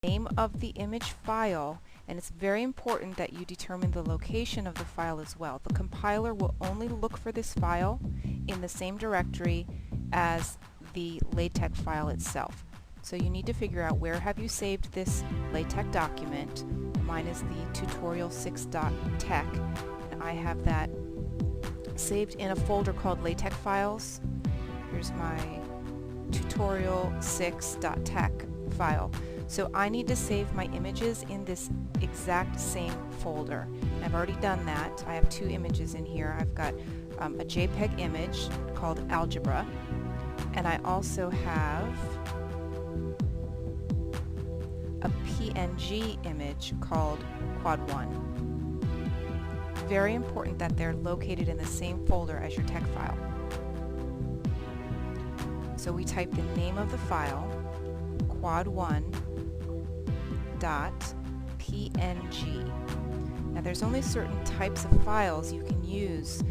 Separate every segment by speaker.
Speaker 1: name of the image file, and it's very important that you determine the location of the file as well. The compiler will only look for this file in the same directory as the LaTeX file itself. So you need to figure out where have you saved this LaTeX document. Mine is the tutorial6.tech, and I have that saved in a folder called LaTeX files. Here's my tutorial6.tech file. So I need to save my images in this exact same folder. And I've already done that. I have two images in here. I've got a JPEG image called algebra, and I also have a PNG image called quad1. Very important that they're located in the same folder as your TeX file. So we type the name of the file, quad1.png. Now there's only certain types of files you can use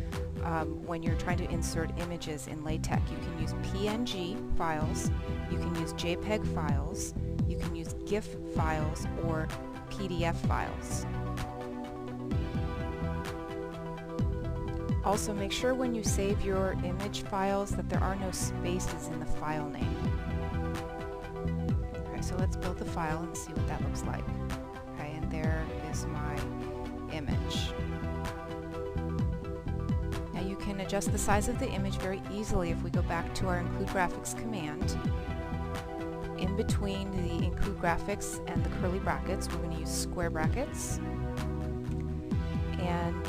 Speaker 1: when you're trying to insert images in LaTeX. You can use PNG files, you can use JPEG files, you can use GIF files, or PDF files. Also, make sure when you save your image files that there are no spaces in the file name. Okay, so let's build the file and see what that looks like. Okay, and there is my image. Now you can adjust the size of the image very easily if we go back to our include graphics command. In between the include graphics and the curly brackets, we're going to use square brackets. And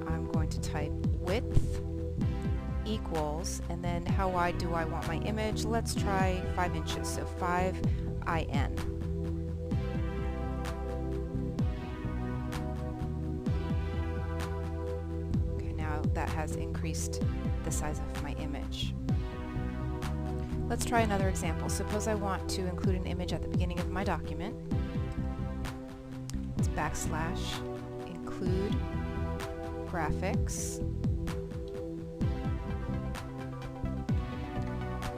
Speaker 1: I'm going to type width equals, and then how wide do I want my image? Let's try 5 inches, so 5 IN. Okay, now that has increased the size of my image. Let's try another example. Suppose I want to include an image at the beginning of my document. It's / include graphics.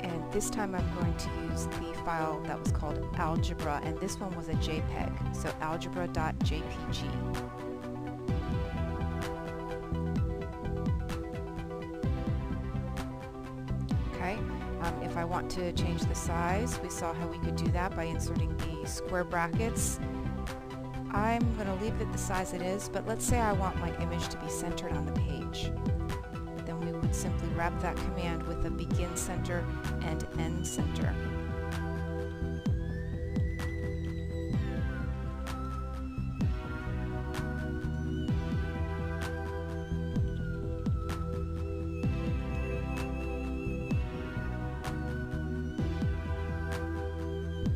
Speaker 1: And this time I'm going to use the file that was called algebra, and this one was a JPEG, so algebra.jpg. Okay, if I want to change the size, we saw how we could do that by inserting the square brackets. I'm going to leave it the size it is, but let's say I want my image to be centered on the page. Then we would simply wrap that command with a begin center and end center.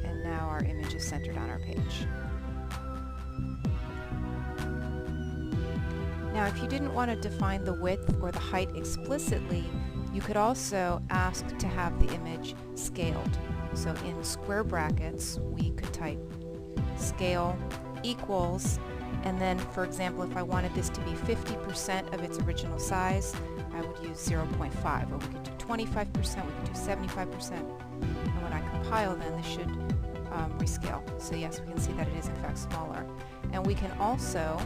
Speaker 1: And now our image is centered on our page. Now, if you didn't want to define the width or the height explicitly, you could also ask to have the image scaled. So in square brackets, we could type scale equals, and then, for example, if I wanted this to be 50% of its original size, I would use 0.5, or we could do 25%, we could do 75%. And when I compile, then this should rescale. So yes, we can see that it is in fact smaller. And we can also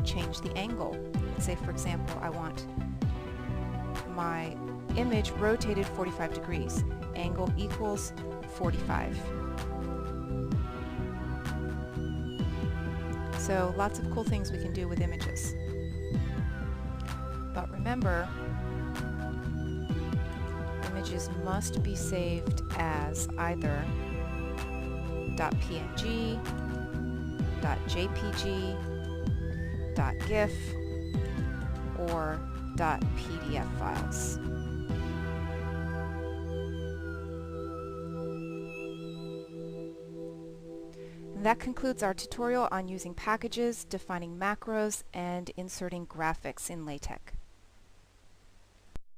Speaker 1: change the angle. Let's say, for example, I want my image rotated 45 degrees. Angle equals 45. So lots of cool things we can do with images. But remember, images must be saved as either .png, .jpg, .gif, or .pdf files. And that concludes our tutorial on using packages, defining macros, and inserting graphics in LaTeX.